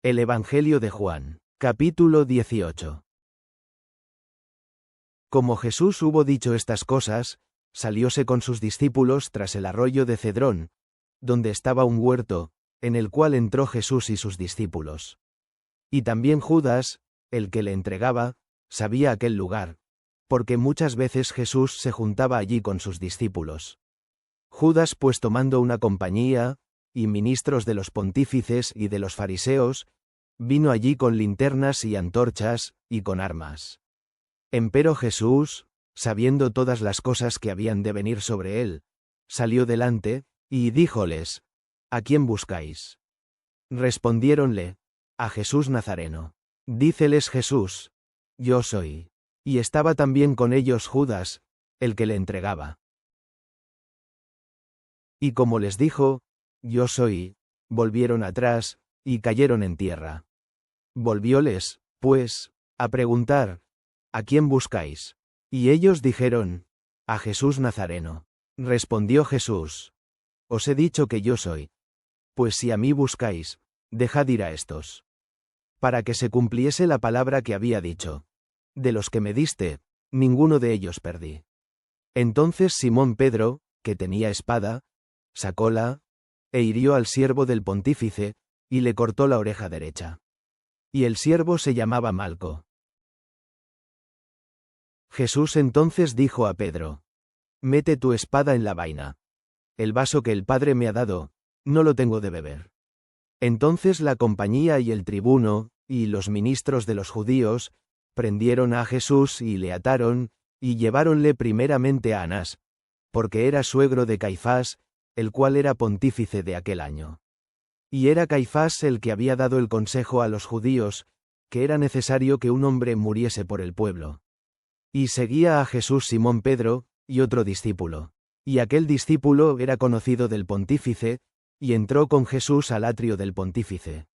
El Evangelio de Juan, capítulo 18. Como Jesús hubo dicho estas cosas, salióse con sus discípulos tras el arroyo de Cedrón, donde estaba un huerto, en el cual entró Jesús y sus discípulos. Y también Judas, el que le entregaba, sabía aquel lugar, porque muchas veces Jesús se juntaba allí con sus discípulos. Judas, pues, tomando una compañía, y ministros de los pontífices y de los fariseos, vino allí con linternas y antorchas, y con armas. Empero Jesús, sabiendo todas las cosas que habían de venir sobre él, salió delante, y díjoles: ¿A quién buscáis? Respondiéronle: a Jesús Nazareno. Díceles Jesús: Yo soy. Y estaba también con ellos Judas, el que le entregaba. Y como les dijo: Yo soy, volvieron atrás, y cayeron en tierra. Volvióles, pues, a preguntar: ¿A quién buscáis? Y ellos dijeron: a Jesús Nazareno. Respondió Jesús: Os he dicho que yo soy. Pues si a mí buscáis, dejad ir a estos. Para que se cumpliese la palabra que había dicho: De los que me diste, ninguno de ellos perdí. Entonces Simón Pedro, que tenía espada, sacóla, e hirió al siervo del pontífice, y le cortó la oreja derecha. Y el siervo se llamaba Malco. Jesús entonces dijo a Pedro: Mete tu espada en la vaina. El vaso que el Padre me ha dado, no lo tengo de beber. Entonces la compañía y el tribuno, y los ministros de los judíos, prendieron a Jesús y le ataron, y lleváronle primeramente a Anás, porque era suegro de Caifás, el cual era pontífice de aquel año. Y era Caifás el que había dado el consejo a los judíos, que era necesario que un hombre muriese por el pueblo. Y seguía a Jesús Simón Pedro, y otro discípulo. Y aquel discípulo era conocido del pontífice, y entró con Jesús al atrio del pontífice.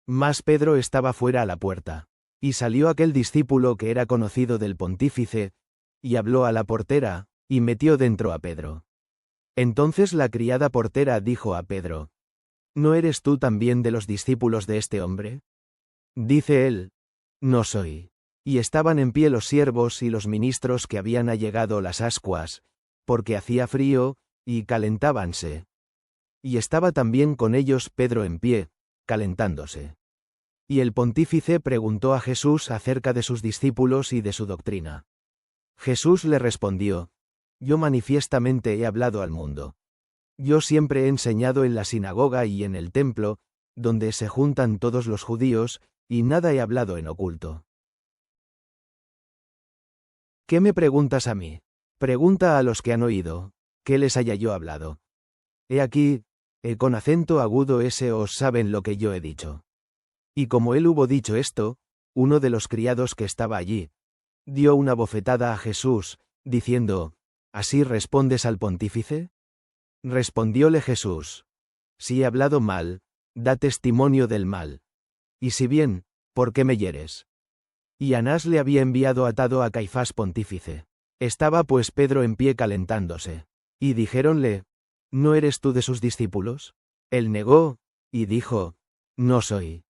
Mas Pedro estaba fuera a la puerta. Y salió aquel discípulo que era conocido del pontífice, y habló a la portera, y metió dentro a Pedro. Entonces la criada portera dijo a Pedro: ¿No eres tú también de los discípulos de este hombre? Dice él: No soy. Y estaban en pie los siervos y los ministros que habían allegado las ascuas, porque hacía frío, y calentábanse. Y estaba también con ellos Pedro en pie, calentándose. Y el pontífice preguntó a Jesús acerca de sus discípulos y de su doctrina. Jesús le respondió: Yo manifiestamente he hablado al mundo. Yo siempre he enseñado en la sinagoga y en el templo, donde se juntan todos los judíos, y nada he hablado en oculto. ¿Qué me preguntas a mí? Pregunta a los que han oído, ¿qué les haya yo hablado? He aquí, con acento agudo ese os saben lo que yo he dicho. Y como él hubo dicho esto, uno de los criados que estaba allí, dio una bofetada a Jesús, diciendo: ¿Así respondes al pontífice? Respondióle Jesús: Si he hablado mal, da testimonio del mal. Y si bien, ¿por qué me hieres? Y Anás le había enviado atado a Caifás pontífice. Estaba pues Pedro en pie calentándose. Y dijéronle: ¿No eres tú de sus discípulos? Él negó, y dijo: No soy.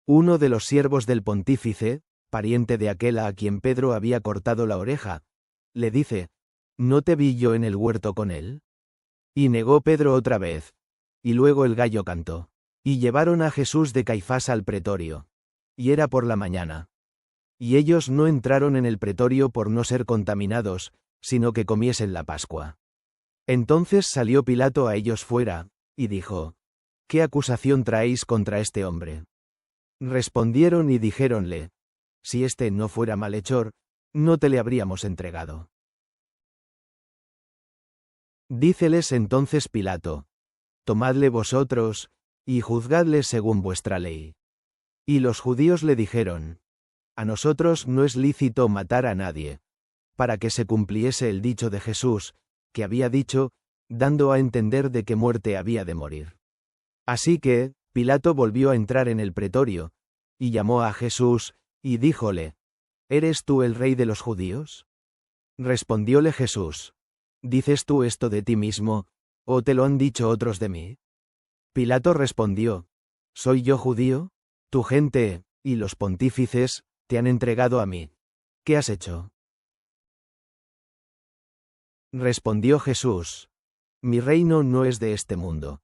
Uno de los siervos del pontífice, pariente de aquel a quien Pedro había cortado la oreja, le dice: ¿No te vi yo en el huerto con él? Y negó Pedro otra vez. Y luego el gallo cantó. Y llevaron a Jesús de Caifás al pretorio. Y era por la mañana. Y ellos no entraron en el pretorio por no ser contaminados, sino que comiesen la Pascua. Entonces salió Pilato a ellos fuera, y dijo: ¿Qué acusación traéis contra este hombre? Respondieron y dijéronle: Si éste no fuera malhechor, no te le habríamos entregado. Díceles entonces Pilato: Tomadle vosotros, y juzgadle según vuestra ley. Y los judíos le dijeron: A nosotros no es lícito matar a nadie, para que se cumpliese el dicho de Jesús, que había dicho, dando a entender de qué muerte había de morir. Así que, Pilato volvió a entrar en el pretorio, y llamó a Jesús, y díjole: ¿Eres tú el rey de los judíos? Respondióle Jesús: ¿Dices tú esto de ti mismo, ¿O te lo han dicho otros de mí? Pilato respondió, ¿soy yo judío? Tu gente, y los pontífices, te han entregado a mí. ¿Qué has hecho? Respondió Jesús, mi reino no es de este mundo.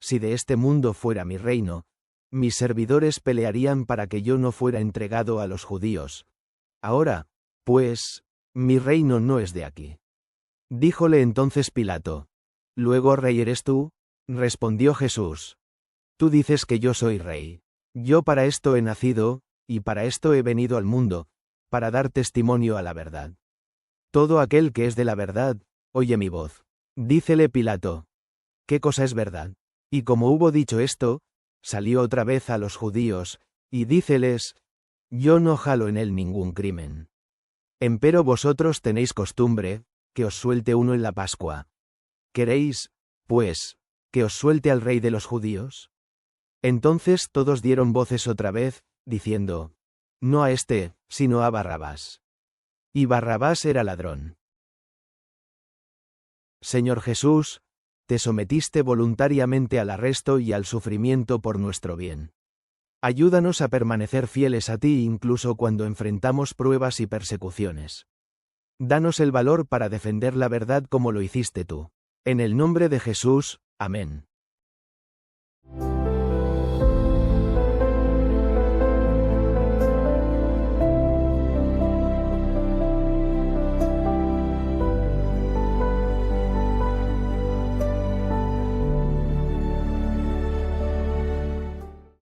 Si de este mundo fuera mi reino, mis servidores pelearían para que yo no fuera entregado a los judíos. Ahora, pues, mi reino no es de aquí. Díjole entonces Pilato, ¿luego rey eres tú? Respondió Jesús, tú dices que yo soy rey. Yo para esto he nacido, y para esto he venido al mundo, para dar testimonio a la verdad. Todo aquel que es de la verdad, oye mi voz. Dícele Pilato, ¿qué cosa es verdad? Y como hubo dicho esto, salió otra vez a los judíos, y díceles, yo no jalo en él ningún crimen. Empero vosotros tenéis costumbre, que os suelte uno en la Pascua. ¿Queréis, pues, que os suelte al rey de los judíos? Entonces todos dieron voces otra vez, diciendo, no a este, sino a Barrabás. Y Barrabás era ladrón. Señor Jesús, te sometiste voluntariamente al arresto y al sufrimiento por nuestro bien. Ayúdanos a permanecer fieles a ti incluso cuando enfrentamos pruebas y persecuciones. Danos el valor para defender la verdad como lo hiciste tú. En el nombre de Jesús, amén.